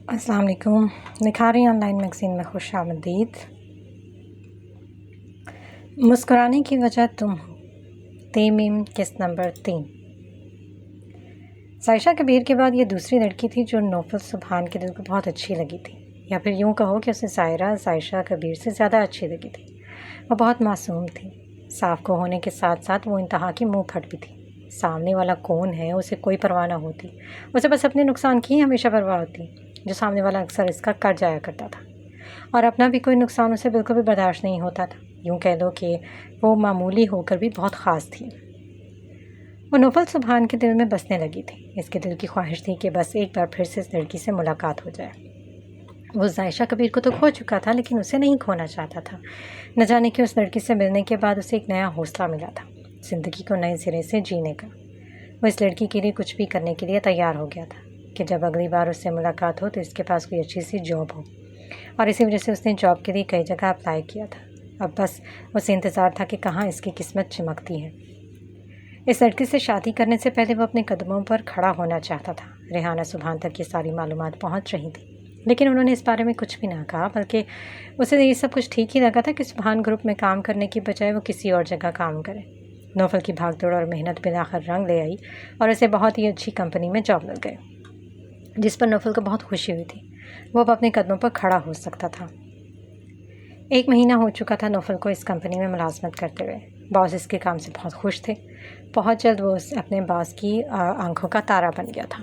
السلام علیکم۔ نکھاری on line magazine میں خوش آمدید۔ مسکرانے کی وجہ تم ہو، تیمیم قسط نمبر 3۔ سائشہ کبیر کے بعد یہ دوسری لڑکی تھی جو نوفل سبحان کے دل کو بہت اچھی لگی تھی، یا پھر یوں کہو کہ اسے سائشہ کبیر سے زیادہ اچھی لگی تھی۔ وہ بہت معصوم تھی، صاف کو ہونے کے ساتھ ساتھ وہ انتہا کی منہ پھٹ بھی تھی۔ سامنے والا کون ہے اسے کوئی پرواہ نہ ہوتی، اسے بس اپنے نقصان کی ہمیشہ پرواہ ہوتی، جو سامنے والا اکثر اس کا کر جایا کرتا تھا، اور اپنا بھی کوئی نقصان اسے بالکل بھی برداشت نہیں ہوتا تھا۔ یوں کہہ لو کہ وہ معمولی ہو کر بھی بہت خاص تھی۔ وہ نوفل سبحان کے دل میں بسنے لگی تھی۔ اس کے دل کی خواہش تھی کہ بس ایک بار پھر سے اس لڑکی سے ملاقات ہو جائے۔ وہ سائشہ کبیر کو تو کھو چکا تھا، لیکن اسے نہیں کھونا چاہتا تھا۔ نہ جانے کہ اس لڑکی سے ملنے کے بعد اسے ایک نیا حوصلہ ملا تھا، زندگی کو نئے سرے سے جینے کا۔ وہ اس لڑکی کے لیے کچھ بھی کرنے کے لیے تیار ہو گیا تھا کہ جب اگلی بار اس سے ملاقات ہو تو اس کے پاس کوئی اچھی سی جاب ہو، اور اسی وجہ سے اس نے جاب کے لیے کئی جگہ اپلائی کیا تھا۔ اب بس اسے انتظار تھا کہ کہاں اس کی قسمت چمکتی ہے۔ اس لڑکی سے شادی کرنے سے پہلے وہ اپنے قدموں پر کھڑا ہونا چاہتا تھا۔ ریحانہ سبحان تک یہ ساری معلومات پہنچ رہی تھیں، لیکن انہوں نے اس بارے میں کچھ بھی نہ کہا، بلکہ اسے یہ سب کچھ ٹھیک ہی لگا تھا کہ سبحان گروپ میں کام کرنے کی بجائے وہ کسی اور جگہ کام کرے۔ نوفل کی بھاگ دوڑ اور محنت بالآخر رنگ لے آئی، اور اسے بہت ہی اچھی کمپنی میں جاب مل گئی، جس پر نوفل کو بہت خوشی ہوئی تھی۔ وہ اب اپنے قدموں پر کھڑا ہو سکتا تھا۔ 1 مہینہ ہو چکا تھا نوفل کو اس کمپنی میں ملازمت کرتے ہوئے۔ باس اس کے کام سے بہت خوش تھے۔ بہت جلد وہ اپنے باس کی آنکھوں کا تارا بن گیا تھا۔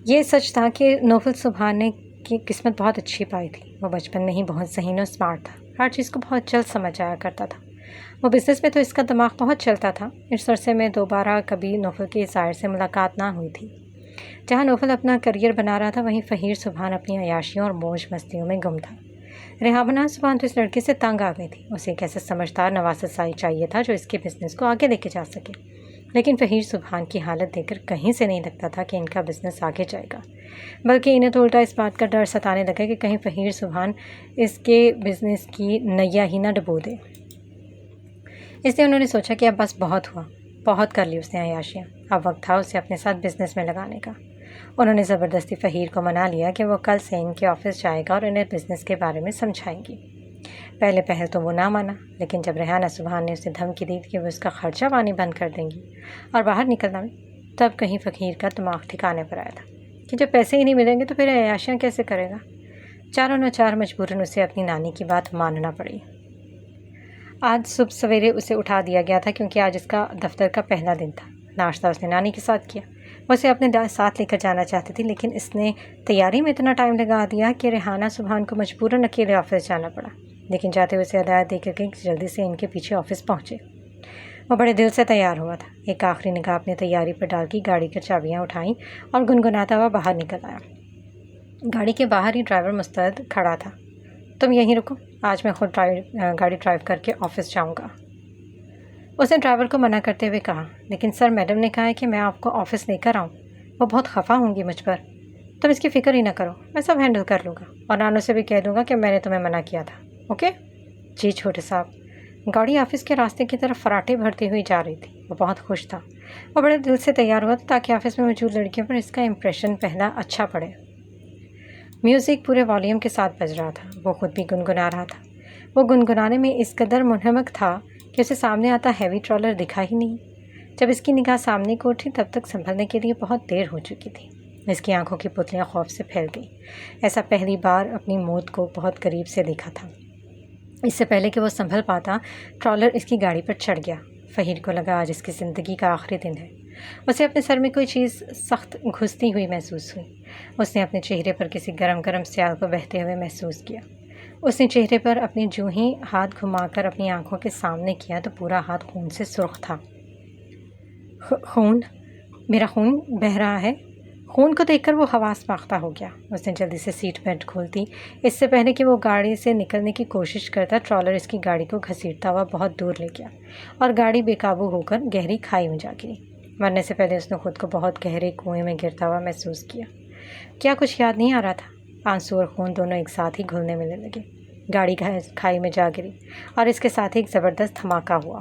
یہ سچ تھا کہ نوفل سبحان نے کی قسمت بہت اچھی پائی تھی۔ وہ بچپن میں ہی بہت ذہین و اسمارٹ تھا، ہر چیز کو بہت جلد سمجھ آیا کرتا تھا۔ وہ بزنس میں تو اس کا دماغ بہت چلتا تھا۔ اس عرصے میں دوبارہ کبھی نوفل کی ظاہر سے ملاقات نہ ہوئی تھی۔ جہاں نوفل اپنا کریئر بنا رہا تھا، وہیں فہیر سبحان اپنی عیاشیوں اور موج مستیوں میں گم تھا۔ ریحانہ سبحان تو اس لڑکی سے تنگ آ گئی تھی۔ اسے ایک ایسا سمجھدار نواسط سائی چاہیے تھا جو اس کے بزنس کو آگے لے کے جا سکے، لیکن فہیر سبحان کی حالت دیکھ کر کہیں سے نہیں لگتا تھا کہ ان کا بزنس آگے جائے گا، بلکہ انہیں تو الٹا اس بات کا ڈر ستانے لگا کہ کہیں فہیر سبحان اس کے بزنس کی نیا ہی نہ ڈبو دے۔ اس لیے انہوں نے سوچا کہ اب بس بہت ہوا، بہت کر لی اس نے عیاشیاں، اب وقت تھا اسے اپنے ساتھ بزنس میں لگانے کا۔ انہوں نے زبردستی فہیر کو منا لیا کہ وہ کل سے ان کے آفس جائے گا اور انہیں بزنس کے بارے میں سمجھائیں گی۔ پہلے پہل تو وہ نہ مانا، لیکن جب ریحانہ سبحان نے اسے دھمکی دی کہ وہ اس کا خرچہ پانی بند کر دیں گی اور باہر نکلنا بھی، تب کہیں فقیر کا دماغ ٹھکانے پر آیا تھا کہ جب پیسے ہی نہیں ملیں گے تو پھر عیاشیاں کیسے کرے گا۔ چاروں ناچار مجبوراً اسے اپنی نانی کی بات ماننا پڑی۔ آج صبح سویرے اسے اٹھا دیا گیا تھا کیونکہ آج اس کا دفتر کا پہلا دن تھا۔ ناشتہ اس نے نانی کے ساتھ کیا۔ وہ اسے اپنے ساتھ لے کر جانا چاہتی تھی، لیکن اس نے تیاری میں اتنا ٹائم لگا دیا کہ ریحانہ سبحان کو مجبوراً اکیلے آفس جانا پڑا، لیکن جاتے ہوئے اسے ہدایت دے کر گئی کہ جلدی سے ان کے پیچھے آفس پہنچے۔ وہ بڑے دل سے تیار ہوا تھا، ایک آخری نگاہ اپنی تیاری پر ڈال کی گاڑی کی چابیاں اٹھائیں اور گنگناتا ہوا باہر نکل آیا۔ گاڑی کے باہر ہی ڈرائیور مستعد کھڑا تھا۔ تم یہیں رکو، آج میں خود گاڑی ڈرائیو کر کے آفس جاؤں گا، اس نے ڈرائیور کو منع کرتے ہوئے کہا۔ لیکن سر، میڈم نے کہا ہے کہ میں آپ کو آفس لے کر آؤں، وہ بہت خفا ہوں گی مجھ پر۔ تم اس کی فکر ہی نہ کرو، میں سب ہینڈل کر لوں گا، اور نانو سے بھی کہہ دوں گا کہ میں نے تمہیں منع کیا تھا، اوکے؟ جی چھوٹے صاحب۔ گاڑی آفس کے راستے کی طرف فراٹے بھرتی ہوئی جا رہی تھی۔ وہ بہت خوش تھا۔ وہ بڑے دل سے تیار ہوا تھا تاکہ آفس میں موجود لڑکیوں پر اس کا امپریشن پہلا اچھا پڑے۔ میوزک پورے والیوم کے ساتھ بج رہا تھا۔ وہ خود بھی گنگنا رہا تھا۔ وہ گنگنانے میں اس قدر منہمک تھا کہ اسے سامنے آتا ہیوی ٹرالر دکھا ہی نہیں۔ جب اس کی نگاہ سامنے کو اٹھی تب تک سنبھلنے کے لیے بہت دیر ہو چکی تھی۔ اس کی آنکھوں کی پتلیاں خوف سے پھیل گئیں۔ ایسا پہلی بار اپنی موت کو بہت قریب سے دیکھا تھا۔ اس سے پہلے کہ وہ سنبھل پاتا، ٹرالر اس کی گاڑی پر چڑھ گیا۔ فہیر کو لگا آج اس کی زندگی کا آخری دن ہے۔ اسے اپنے سر میں کوئی چیز سخت گھستی ہوئی محسوس ہوئی۔ اس نے اپنے چہرے پر کسی گرم گرم سیال کو بہتے ہوئے محسوس کیا۔ اس نے چہرے پر اپنی جوں ہی ہاتھ گھما کر اپنی آنکھوں کے سامنے کیا تو پورا ہاتھ خون سے سرخ تھا۔ خون؟ میرا خون بہہ رہا ہے؟ خون کو دیکھ کر وہ حواس باختہ ہو گیا۔ اس نے جلدی سے سیٹ بیلٹ کھول دی۔ اس سے پہلے کہ وہ گاڑی سے نکلنے کی کوشش کرتا، ٹرالر اس کی گاڑی کو گھسیٹتا ہوا بہت دور لے گیا اور گاڑی بے قابو ہو کر گہری کھائی میں جا گری۔ مرنے سے پہلے اس نے خود کو بہت گہرے کنویں میں گرتا ہوا محسوس کیا۔ کیا کچھ یاد نہیں آ رہا تھا؟ آنسو اور خون دونوں ایک ساتھ ہی گھلنے ملنے لگے۔ گاڑی کھائی میں جا گری اور اس کے ساتھ ہی ایک زبردست دھماکہ ہوا۔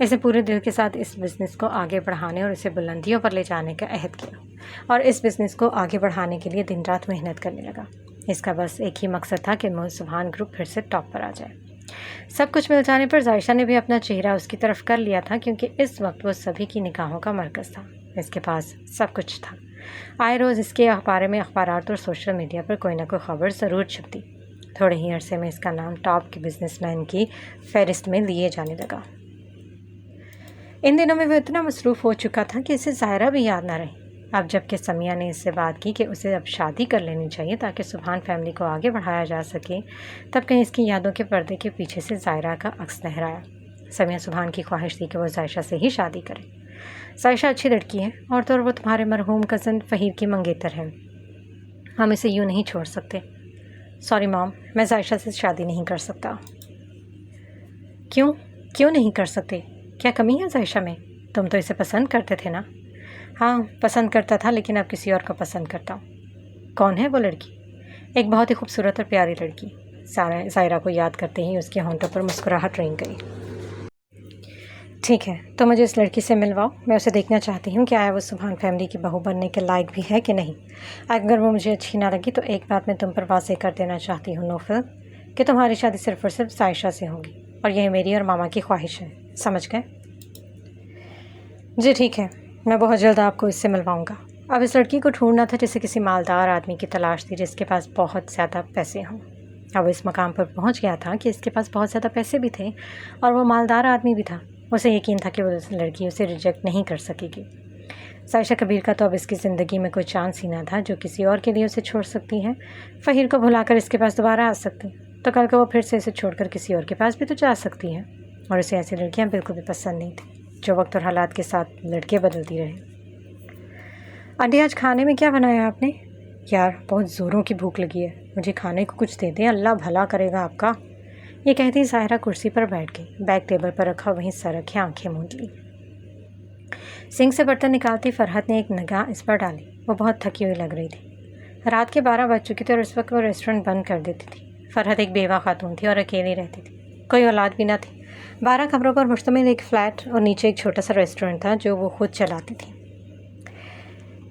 اسے پورے دل کے ساتھ اس بزنس کو آگے بڑھانے اور اسے بلندیوں پر لے جانے کا عہد کیا اور اس بزنس کو آگے بڑھانے کے لیے دن رات محنت کرنے لگا۔ اس کا بس ایک ہی مقصد تھا کہ سبحان گروپ پھر سے ٹاپ پر آ جائے۔ سب کچھ مل جانے پر ظاہرہ نے بھی اپنا چہرہ اس کی طرف کر لیا تھا، کیونکہ اس وقت وہ سبھی کی نگاہوں کا مرکز تھا۔ اس کے پاس سب کچھ تھا۔ آئے روز اس کے بارے میں اخبارات اور سوشل میڈیا پر کوئی نہ کوئی خبر ضرور چھپتی۔ تھوڑے ہی عرصے میں اس کا نام ٹاپ کے بزنس مین کی فہرست میں لیے جانے لگا۔ ان دنوں میں وہ اتنا مصروف ہو چکا تھا کہ اسے ظاہرہ بھی یاد نہ رہی۔ اب جب کہ سمیہ نے اس سے بات کی کہ اسے اب شادی کر لینی چاہیے تاکہ سبحان فیملی کو آگے بڑھایا جا سکے، تب کہیں اس کی یادوں کے پردے کے پیچھے سے ظاہرہ کا عکس لہرایا۔ سمیہ سبحان کی خواہش تھی کہ وہ ظاہرہ سے ہی شادی کرے۔ ظاہرہ اچھی لڑکی ہے اور تو وہ تمہارے مرحوم کزن فہیر کی منگیتر ہے، ہم اسے یوں نہیں چھوڑ سکتے۔ سوری مام، میں ظاہرہ سے شادی نہیں کر سکتا۔ کیوں نہیں کر سکتے؟ کیا کمی ہے ظاہرہ میں؟ تم تو اسے پسند کرتے تھے نا؟ ہاں پسند کرتا تھا، لیکن اب کسی اور کو پسند کرتا ہوں۔ کون ہے وہ لڑکی؟ ایک بہت ہی خوبصورت اور پیاری لڑکی۔ ظاہرہ کو یاد کرتے ہی اس کے ہونٹوں پر مسکراہٹ رنگ گئی۔ ٹھیک ہے، تو مجھے اس لڑکی سے ملواؤ، میں اسے دیکھنا چاہتی ہوں کہ آیا وہ سبحان فیملی کی بہو بننے کے لائق بھی ہے کہ نہیں۔ اگر وہ مجھے اچھی نہ لگی تو ایک بات میں تم پر واضح کر دینا چاہتی ہوں نوفل، کہ تمہاری شادی صرف اور صرف ظاہرہ سے ہوگی، اور یہ میری اور ماما کی خواہش ہے، سمجھ گئے؟ جی ٹھیک ہے، میں بہت جلد آپ کو اس سے ملواؤں گا۔ اب اس لڑکی کو ڈھونڈنا تھا جسے کسی مالدار آدمی کی تلاش تھی جس کے پاس بہت زیادہ پیسے ہوں۔ اب اس مقام پر پہنچ گیا تھا کہ اس کے پاس بہت زیادہ پیسے بھی تھے اور وہ مالدار آدمی بھی تھا۔ اسے یقین تھا کہ وہ لڑکی اسے ریجیکٹ نہیں کر سکے گی۔ ظاہرہ کبیر کا تو اب اس کی زندگی میں کوئی چانس ہی نہ تھا جو کسی اور کے لیے اسے چھوڑ سکتی ہے۔ فہیر کو بھلا کر اس کے پاس دوبارہ آ سکتی تو کل کو وہ پھر سے اسے چھوڑ کر کسی اور کے پاس بھی تو جا سکتی ہے، اور اسے ایسی لڑکیاں بالکل بھی پسند نہیں تھیں جو وقت اور حالات کے ساتھ لڑکے بدلتی رہے۔ آنٹی آج کھانے میں کیا بنایا آپ نے؟ یار بہت زوروں کی بھوک لگی ہے، مجھے کھانے کو کچھ دے دیں، اللہ بھلا کرے گا آپ کا۔ یہ کہتی ظاہرہ کرسی پر بیٹھ گئی، بیگ ٹیبل پر رکھا، وہیں سر رکھے آنکھیں موند لی۔ سنک سے برتن نکالتی فرحت نے ایک نگاہ اس پر ڈالی۔ وہ بہت تھکی ہوئی لگ رہی تھی۔ رات کے 12 بج چکے تھے اور اس وقت وہ ریسٹورنٹ بند کر دیتی تھی۔ فرحت ایک بیوہ خاتون تھی اور اکیلی رہتی تھی، کوئی اولاد بھی نہ تھی۔ 12 کمروں پر مشتمل ایک فلیٹ اور نیچے ایک چھوٹا سا ریسٹورنٹ تھا جو وہ خود چلاتی تھی۔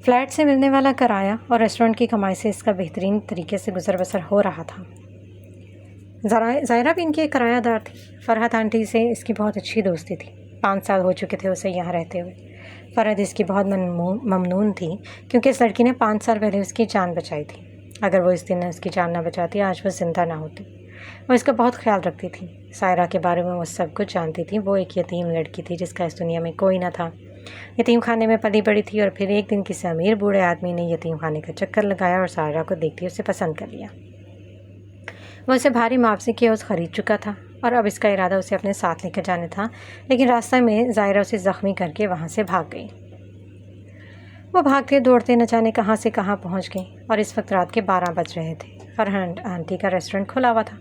فلیٹ سے ملنے والا کرایہ اور ریسٹورنٹ کی کمائی سے اس کا بہترین طریقے سے گزر بسر ہو رہا تھا۔ ظاہرہ بھی ان کی ایک کرایہ دار تھی۔ فرحت آنٹی سے اس کی بہت اچھی دوستی تھی، 5 سال ہو چکے تھے اسے یہاں رہتے ہوئے۔ فرحت اس کی بہت ممنون تھی کیونکہ اس لڑکی نے 5 سال پہلے اس کی جان بچائی تھی۔ اگر وہ اس دن اس کی جان نہ بچاتی آج وہ زندہ نہ ہوتی۔ وہ اس کا بہت خیال رکھتی تھی۔ ظاہرہ کے بارے میں وہ سب کچھ جانتی تھی۔ وہ ایک یتیم لڑکی تھی جس کا اس دنیا میں کوئی نہ تھا، یتیم خانے میں پلی بڑی تھی، اور پھر ایک دن کسی امیر بوڑھے آدمی نے یتیم خانے کا چکر لگایا اور ظاہرہ کو دیکھتی اسے پسند کر لیا۔ وہ اسے بھاری معاوضے کے عوض خرید چکا تھا اور اب اس کا ارادہ اسے اپنے ساتھ لے کر جانا تھا، لیکن راستہ میں ظاہرہ اسے زخمی کر کے وہاں سے بھاگ گئی۔ وہ بھاگتے دوڑتے نہ جانے کہاں سے کہاں پہنچ گئی، اور اس وقت رات کے 12 بج رہے تھے۔ فرحت آنٹی کا ریسٹورنٹ کھلا ہوا تھا۔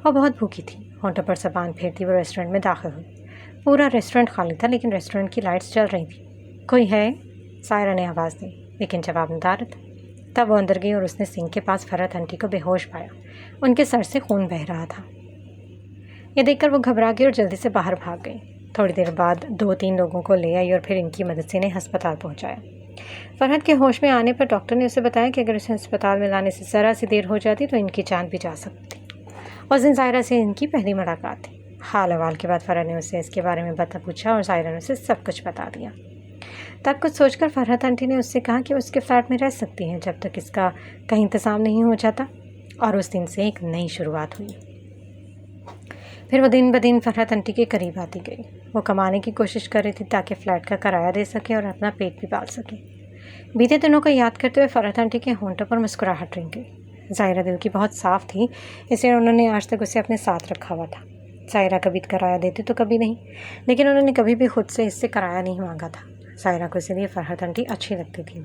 وہ بہت بھوکی تھی، ہونٹوں پر زبان پھیرتی وہ ریسٹورنٹ میں داخل ہوئی۔ پورا ریسٹورنٹ خالی تھا لیکن ریسٹورنٹ کی لائٹس جل رہی تھیں۔ کوئی ہے؟ ظاہرہ نے آواز دی، لیکن جواب نہ دارت۔ تب وہ اندر گئی اور اس نے سنک کے پاس فرحت آنٹی کو بے ہوش پایا، ان کے سر سے خون بہہ رہا تھا۔ یہ دیکھ کر وہ گھبرا گئی اور جلدی سے باہر بھاگ گئی۔ تھوڑی دیر بعد 2-3 لوگوں کو لے آئی اور پھر ان کی مدد سے انہیں ہسپتال پہنچایا۔ فرحت کے ہوش میں آنے پر ڈاکٹر نے اسے بتایا کہ اگر اسے ہسپتال میں لانے سے ذرا سی دیر ہو جاتی تو ان کی جان بھی جا سکتی تھی۔ اس دن ظاہرہ سے ان کی پہلی ملاقات تھی۔ حال احوال کے بعد فرحت نے اسے اس کے بارے میں پوچھا اور ظاہرہ نے اسے سب کچھ بتا دیا۔ تب کچھ سوچ کر فرحت آنٹی نے اس سے کہا کہ اس کے فلیٹ میں رہ سکتی ہیں جب تک اس کا کہیں انتظام نہیں ہو جاتا، اور اس دن سے ایک نئی شروعات ہوئی۔ پھر وہ دن بدن فرحت آنٹی کے قریب آتی گئی۔ وہ کمانے کی کوشش کر رہی تھی تاکہ فلیٹ کا کرایہ دے سکے اور اپنا پیٹ بھی پال سکے۔ بیتے دنوں کو یاد کرتے ہوئے فرحت آنٹی کے ہونٹوں پر مسکراہٹ رنگ گئی۔ ظاہرہ دل کی بہت صاف تھی، اس لیے انہوں نے آج تک اسے اپنے ساتھ رکھا ہوا تھا۔ ظاہرہ کبھی کرایہ دیتی تو کبھی نہیں، لیکن انہوں نے کبھی بھی خود سے اس سے کرایہ نہیں مانگا تھا۔ ظاہرہ کو اسی لیے فرحت آنٹی اچھی لگتی تھی۔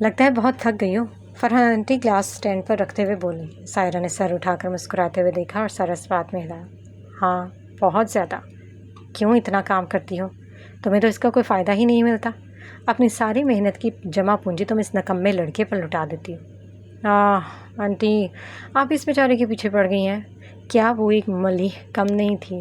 لگتا ہے بہت تھک گئی ہو، فرحت آنٹی گلاس اسٹینڈ پر رکھتے ہوئے بولی۔ ظاہرہ نے سر اٹھا کر مسکراتے ہوئے دیکھا اور سرس بات میں ہلایا۔ ہاں بہت زیادہ۔ کیوں اتنا کام کرتی ہو؟ تمہیں تو اس کا کوئی فائدہ ہی نہیں ملتا۔ اپنی ساری محنت کی جمع پونجی تم اس نکمے لڑکے پر لٹا دیتی ہو۔ آنٹی آپ اس بیچارے کے پیچھے پڑ گئی ہیں، کیا وہ ایک ملیح کم نہیں تھی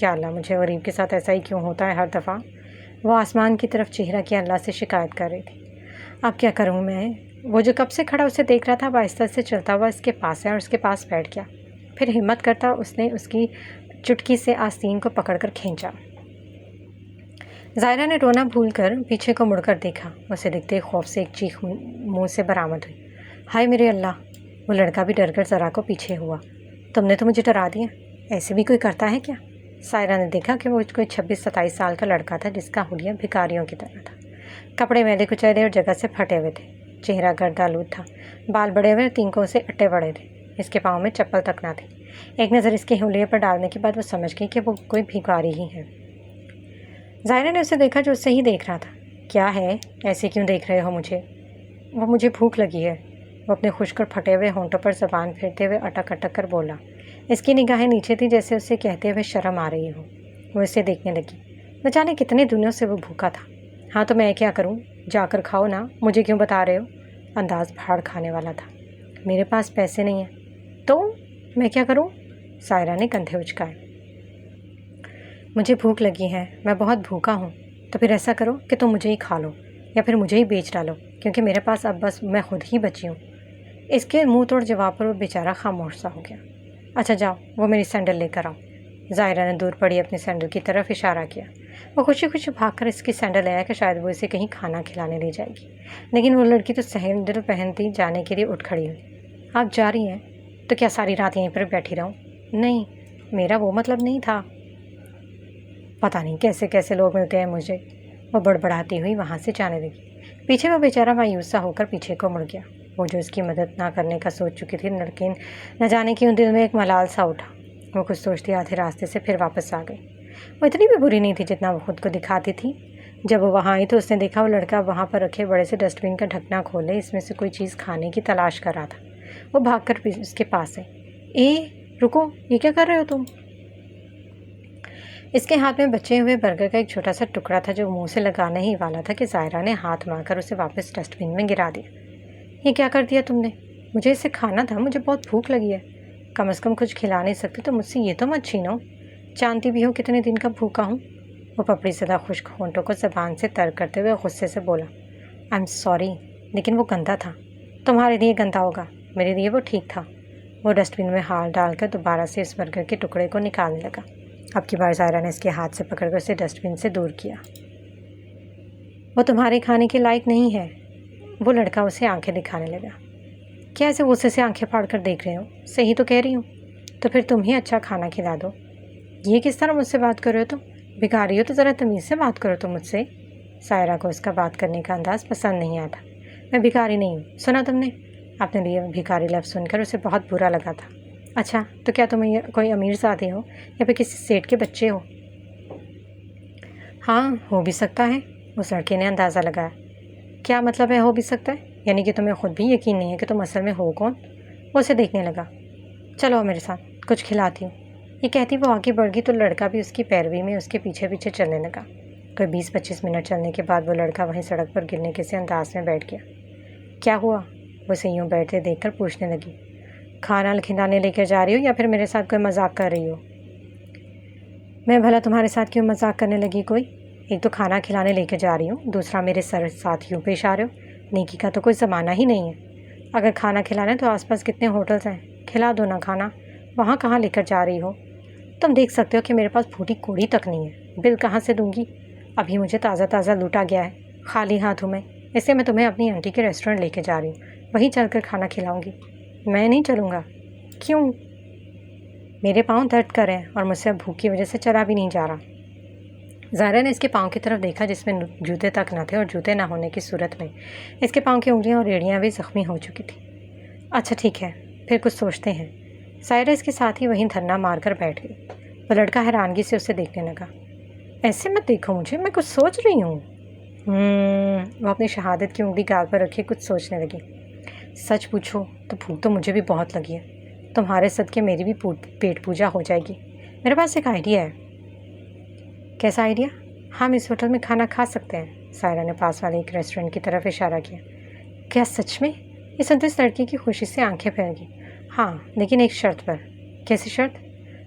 یا اللہ مجھے غریب کے ساتھ ایسا ہی کیوں ہوتا ہے ہر دفعہ۔ وہ آسمان کی طرف چہرہ کیا اللہ سے شکایت کر رہی تھی۔ اب کیا کروں میں؟ وہ جو کب سے کھڑا اسے دیکھ رہا تھا وہ آہستہ سے چلتا ہوا اس کے پاس آیا اور اس کے پاس بیٹھ گیا۔ پھر ہمت کرتا اس نے اس کی چٹکی سے آستین کو پکڑ کر کھینچا۔ ظاہرہ نے رونا بھول کر پیچھے کو مڑ کر دیکھا۔ اسے دیکھتے خوف سے ایک چیخ منہ سے برآمد ہوئی۔ ہائے میرے اللہ! وہ لڑکا بھی ڈر کر ذرا کو پیچھے ہوا۔ تم نے تو مجھے ڈرا دیا، ایسے بھی کوئی کرتا ہے کیا؟ سائرہ نے دیکھا کہ وہ کوئی 26-27 سال کا لڑکا تھا جس کا حلیہ بھکاریوں کی طرح تھا۔ کپڑے میلے کچیلے اور جگہ سے پھٹے ہوئے تھے، چہرہ گردآلود تھا، بال بڑے ہوئے اور تینکوں سے اٹے بڑے تھے، اس کے پاؤں میں چپل تک نہ تھی۔ ایک نظر اس کے حلیے پر ڈالنے کے بعد وہ سمجھ گئی کہ وہ کوئی بھکاری ہی ہے۔ ظاہرہ نے اسے دیکھا جو اس سے ہی دیکھ رہا تھا۔ کیا ہے؟ ایسے کیوں دیکھ رہے ہو مجھے؟ وہ مجھے بھوک لگی ہے، وہ اپنے خشک اور پھٹے ہوئے ہونٹوں پر زبان پھیرتے ہوئے اٹک اٹک کر بولا۔ اس کی نگاہیں نیچے تھی جیسے اسے کہتے ہوئے شرم آ رہی ہو۔ وہ اسے دیکھنے لگی۔ نہ جانے کتنے دنوں سے وہ بھوکا تھا۔ ہاں تو میں کیا کروں؟ جا کر کھاؤ نا، مجھے کیوں بتا رہے ہو؟ انداز پھاڑ کھانے والا تھا۔ میرے پاس پیسے نہیں ہیں تو میں کیا کروں؟ سائرہ نے کندھے اچکائے۔ مجھے بھوک لگی ہے، میں بہت بھوکا ہوں۔ تو پھر ایسا کرو کہ تم مجھے ہی کھا لو یا پھر مجھے ہی بیچ ڈالو، کیونکہ میرے پاس اب بس میں خود ہی بچی ہوں۔ اس کے منہ توڑ جواب پر وہ بیچارہ خاموش سا ہو گیا۔ اچھا جاؤ، وہ میری سینڈل لے کر آؤ۔ ظاہرہ نے دور پڑی اپنی سینڈل کی طرف اشارہ کیا۔ وہ خوشی خوشی بھاگ کر اس کی سینڈل آیا کہ شاید وہ اسے کہیں کھانا کھلانے لے جائے گی، لیکن وہ لڑکی تو سینڈل پہنتی جانے کے لیے اٹھ کھڑی ہوئی۔ آپ جا رہی ہیں تو کیا ساری رات یہیں پر بیٹھی رہوں؟ نہیں، میرا وہ مطلب نہیں تھا۔ پتہ نہیں کیسے کیسے لوگ ملتے ہیں مجھے، وہ بڑبڑاتی ہوئی وہاں سے جانے لگی۔ پیچھے وہ بیچارہ مایوس سا ہو کر پیچھے کو مڑ گیا۔ وہ جو اس کی مدد نہ کرنے کا سوچ چکی تھی، لیکن نہ جانے کیوں دل میں ایک ملال سا اٹھا۔ وہ کچھ سوچتی آدھے راستے سے پھر واپس آ گئی۔ وہ اتنی بھی بری نہیں تھی جتنا وہ خود کو دکھاتی تھی۔ جب وہ وہاں آئی تو اس نے دیکھا وہ لڑکا وہاں پر رکھے بڑے سے ڈسٹ بن کا ڈھکنا کھولے اس میں سے کوئی چیز کھانے کی تلاش کر رہا تھا۔ وہ بھاگ کر اس کے پاس آئی۔ رکو، یہ کیا کر رہے ہو تم؟ اس کے ہاتھ میں بچے ہوئے برگر کا ایک چھوٹا سا ٹکڑا تھا جو منہ سے لگانے ہی والا تھا کہ ظاہرہ نے ہاتھ مار کر اسے واپس ڈسٹ بن میں گرا دیا۔ یہ کیا کر دیا تم نے؟ مجھے اسے کھانا تھا، مجھے بہت بھوک لگی ہے۔ کم از کم کچھ کھلا نہیں سکتے تو مجھ سے یہ تو مت چھینو، جانتی بھی ہو کتنے دن کا بھوکا ہوں۔ وہ پپڑی زدہ خشک ہونٹوں کو زبان سے تر کرتے ہوئے غصے سے بولا۔ آئی ایم سوری، لیکن وہ گندا تھا۔ تمہارے لیے گندا ہوگا، میرے لیے وہ ٹھیک تھا۔ وہ ڈسٹ بن میں ہاتھ ڈال کر دوبارہ سے اس برگر کے ٹکڑے کو نکالنے لگا۔ اب کی بار ظاہرہ نے اس کے ہاتھ سے پکڑ کر اسے ڈسٹ بن سے دور کیا۔ وہ تمہارے کھانے کے لائق نہیں ہے۔ وہ لڑکا اسے آنکھیں دکھانے لگا۔ کیا ایسے غصے سے آنکھیں پھاڑ کر دیکھ رہے ہو؟ صحیح تو کہہ رہی ہوں، تو پھر تم ہی اچھا کھانا کھلا دو۔ یہ کس طرح مجھ سے بات کر رہے ہو تم؟ بھکاری ہو تو ذرا تمیز سے بات کرو تم مجھ سے۔ سائرہ کو اس کا بات کرنے کا انداز پسند نہیں آتا۔ میں بھکاری نہیں ہوں، سنا تم نے؟ اپنے لیے بھکاری لفظ سن کر اسے بہت برا لگا تھا۔ اچھا تو کیا تم کوئی امیر زادی ہو یا پھر کسی سیٹ کے بچے ہو؟ ہاں، ہو بھی سکتا ہے، اس لڑکے نے اندازہ لگایا۔ کیا مطلب ہے ہو بھی سکتا ہے؟ یعنی کہ تمہیں خود بھی یقین نہیں ہے کہ تم اصل میں ہو کون؟ وہ اسے دیکھنے لگا۔ چلو میرے ساتھ، کچھ کھلاتی ہوں۔ یہ کہتی وہ آگے بڑھ گئی تو لڑکا بھی اس کی پیروی میں اس کے پیچھے پیچھے چلنے لگا۔ کوئی 20-25 منٹ چلنے کے بعد وہ لڑکا وہیں سڑک پر گرنے کے سے انداز میں بیٹھ گیا۔ کیا ہوا؟ وہ اسے یوں بیٹھے دیکھ کر پوچھنے لگی۔ کھانا کھلانے لے کر جا رہی ہو یا پھر میرے ساتھ کوئی مذاق کر رہی ہو؟ میں بھلا تمہارے ساتھ کیوں مذاق کرنے لگی کوئی؟ ایک تو کھانا کھلانے لے کے جا رہی ہوں، دوسرا میرے ساتھ یوں پیش آ رہے ہو۔ نیکی کا تو کوئی زمانہ ہی نہیں ہے۔ اگر کھانا کھلانا ہے تو آس پاس کتنے ہوٹلز ہیں، کھلا دو نا کھانا، وہاں کہاں لے کر جا رہی ہو؟ تم دیکھ سکتے ہو کہ میرے پاس پھوٹی کوڑی تک نہیں ہے، بل کہاں سے دوں گی؟ ابھی مجھے تازہ تازہ لوٹا گیا ہے خالی ہاتھوں میں، اس لیے میں تمہیں اپنی آنٹی کے ریسٹورنٹ لے کے جا رہی ہوں، وہیں چل کر کھانا کھلاؤں گی۔ میں نہیں چلوں گا۔ کیوں؟ میرے پاؤں درد کر رہے ہیں اور مجھ سے اب بھوک کی وجہ سے چلا بھی نہیں جا رہا۔ ظاہرہ نے اس کے پاؤں کی طرف دیکھا جس میں جوتے تک نہ تھے، اور جوتے نہ ہونے کی صورت میں اس کے پاؤں کی انگلیاں اور ایڑیاں بھی زخمی ہو چکی تھیں۔ اچھا ٹھیک ہے، پھر کچھ سوچتے ہیں۔ سائرہ اس کے ساتھ ہی وہیں دھرنا مار کر بیٹھ گئی۔ وہ لڑکا حیرانگی سے اسے دیکھنے لگا۔ ایسے مت دیکھو مجھے، میں کچھ سوچ رہی ہوں۔ وہ اپنی شہادت کی انگلی گال پر رکھے کچھ سوچنے لگی۔ سچ پوچھو تو بھوک تو مجھے بھی بہت لگی ہے، تمہارے صدقے میری بھی پیٹ پوجا ہو جائے گی۔ میرے پاس ایک آئیڈیا ہے۔ کیسا آئیڈیا؟ ہم اس ہوٹل میں کھانا کھا سکتے ہیں۔ سائرہ نے پاس والے ایک ریسٹورنٹ کی طرف اشارہ کیا۔ کیا سچ میں؟ یہ سنتے اس لڑکی کی خوشی سے آنکھیں پھیل گئی۔ ہاں، لیکن ایک شرط پر۔ کیسی شرط؟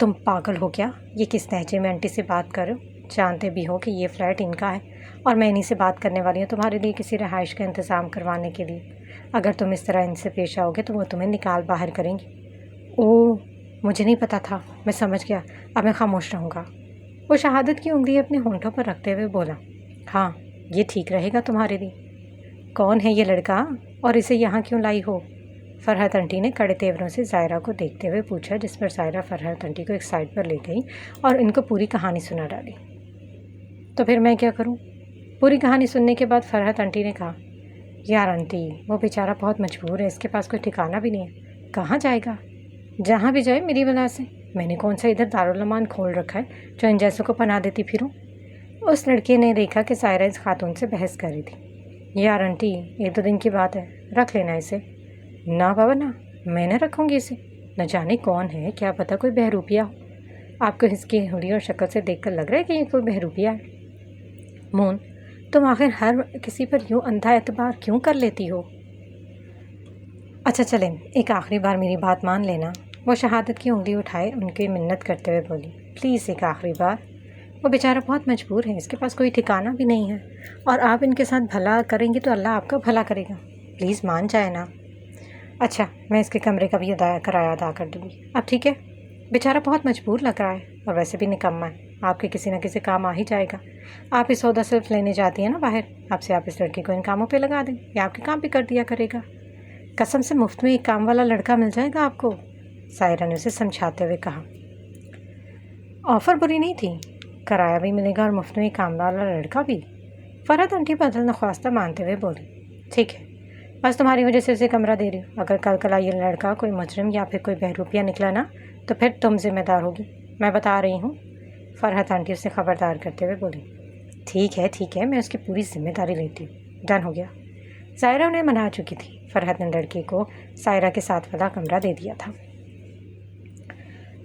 تم پاگل ہو کیا؟ یہ کس لہجے میں آنٹی سے بات کر رہے ہو؟ جانتے بھی ہو کہ یہ فلیٹ ان کا ہے اور میں انہیں سے بات کرنے والی ہوں تمہارے لیے کسی رہائش کا انتظام کروانے کے لیے۔ اگر تم اس طرح ان سے پیش آؤ گے تو وہ تمہیں نکال باہر کریں گی۔ اوہ، مجھے نہیں پتہ تھا، میں سمجھ گیا، اب میں خاموش رہوں گا۔ وہ شہادت کی انگلی اپنے ہونٹوں پر رکھتے ہوئے بولا، ہاں یہ ٹھیک رہے گا تمہارے لیے۔ کون ہے یہ لڑکا اور اسے یہاں کیوں لائی ہو؟ فرحت آنٹی نے کڑے تیوروں سے زائرہ کو دیکھتے ہوئے پوچھا، جس پر زائرہ فرحت آنٹی کو ایک سائڈ پر لے گئی اور ان کو پوری کہانی سنا ڈالی۔ تو پھر میں کیا کروں؟ پوری کہانی سننے کے بعد فرحت آنٹی نے کہا، یار آنٹی وہ بیچارہ بہت مجبور ہے، اس کے پاس کوئی ٹھکانہ بھی نہیں ہے، کہاں جائے گا؟ جہاں بھی جائے میری وجہ سے، میں نے کون سا ادھر دارالمان کھول رکھا ہے جو ان جیسوں کو پناہ دیتی پھروں؟ اس لڑکے نے دیکھا کہ زائرہ اس خاتون سے بحث کر رہی تھی۔ یار آنٹی 1-2 دن کی بات ہے، رکھ لینا اسے۔ نہ بابا نہ، میں نہ رکھوں گی اسے، نہ جانے کون ہے، کیا پتہ کوئی بہروپیہ ہو۔ آپ کو اس کی ہڈی اور شکل سے دیکھ کر لگ رہا ہے کہ یہ کوئی بہروپیہ ہے؟ مون، تم آخر ہر کسی پر یوں اندھا اعتبار کیوں کر لیتی ہو؟ اچھا چلیں، ایک آخری بار میری بات مان لینا۔ وہ شہادت کی انگلی اٹھائے ان کی منت کرتے ہوئے بولی، پلیز ایک آخری بار۔ وہ بیچارہ بہت مجبور ہے، اس کے پاس کوئی ٹھکانہ بھی نہیں ہے، اور آپ ان کے ساتھ بھلا کریں گی تو اللہ آپ کا بھلا کرے گا، پلیز مان جائے نا۔ اچھا، میں اس کے کمرے کا بھی کرایہ ادا کر دوں گی۔ اب ٹھیک ہے؟ بیچارہ بہت مجبور لگ رہا ہے اور ویسے بھی نکما ہے، آپ کے کسی نہ کسی کام آ ہی جائے گا۔ آپ اس سودا صرف لینے جاتی ہیں نا باہر، اب سے آپ اس لڑکے کو ان کاموں پہ لگا دیں، یا آپ کے کام بھی کر دیا کرے گا۔ قسم سے مفت میں ایک کام والا لڑکا مل جائے گا آپ کو، زائرہ نے اسے سمجھاتے ہوئے کہا۔ آفر بری نہیں تھی، کرایہ بھی ملے گا اور مفت میں ایک کام والا لڑکا بھی۔ فرحت آنٹی بدل نخواستہ مانتے ہوئے بولی، ٹھیک ہے، بس تمہاری وجہ سے اسے کمرہ دے رہی ہوں، اگر کل یہ لڑکا کوئی مجرم یا پھر کوئی بہروپیہ نکلا نا تو پھر تم ذمہ دار ہوگی، میں بتا رہی ہوں۔ فرحت آنٹی اسے خبردار کرتے ہوئے بولی، ٹھیک ہے، میں اس کی پوری ذمہ داری لیتی ہوں، ڈن ہو گیا۔ زائرہ انہیں منا چکی تھی، فرحت نے لڑکے کو زائرہ کے ساتھ والا کمرہ دے دیا تھا۔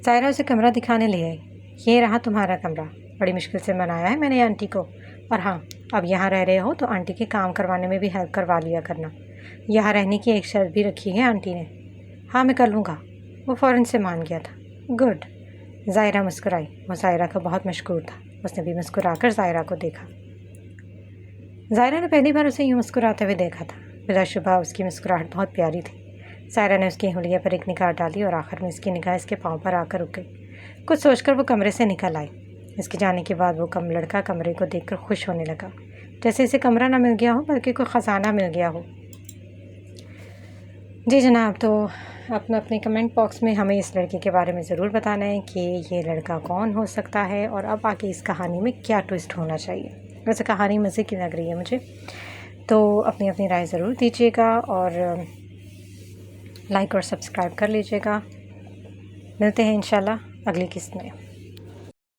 زائرہ اسے کمرہ دکھانے لے آئی، یہ رہا تمہارا کمرہ، بڑی مشکل سے منایا ہے میں نے آنٹی کو، اور ہاں اب یہاں رہ رہے ہو تو آنٹی کے کام کروانے میں بھی ہیلپ کروا لیا کرنا۔ یہاں رہنے کی ایک شرط بھی رکھی ہے آنٹی نے۔ ہاں میں کر لوں گا، وہ فوراً سے مان گیا تھا۔ گڈ، زائرہ مسکرائی، وہ زائرہ کا بہت مشکور تھا، اس نے بھی مسکرا کر زائرہ کو دیکھا۔ زائرہ نے پہلی بار اسے یوں مسکراتے ہوئے دیکھا تھا، بلا شبہ اس کی مسکراہٹ بہت پیاری تھی۔ زائرہ نے اس کی انگلیاں پر ایک نگاہ ڈالی اور آخر میں اس کی نگاہ اس کے پاؤں پر آ کر رک گئی۔ کچھ سوچ کر وہ کمرے سے نکل آئی۔ اس کے جانے کے بعد وہ لڑکا کمرے کو دیکھ کر خوش ہونے لگا، جیسے اسے کمرہ نہ مل گیا ہو بلکہ کوئی خزانہ مل گیا ہو۔ جی جناب، تو اپنے کمنٹ باکس میں ہمیں اس لڑکے کے بارے میں ضرور بتانا ہے کہ یہ لڑکا کون ہو سکتا ہے اور اب آگے اس کہانی میں کیا ٹوسٹ ہونا چاہیے۔ ویسے کہانی مزے کی لگ رہی ہے مجھے، تو اپنی رائے ضرور دیجیے گا اور لائک اور سبسکرائب کر لیجیے گا۔ ملتے ہیں انشاءاللہ اگلی قسط میں۔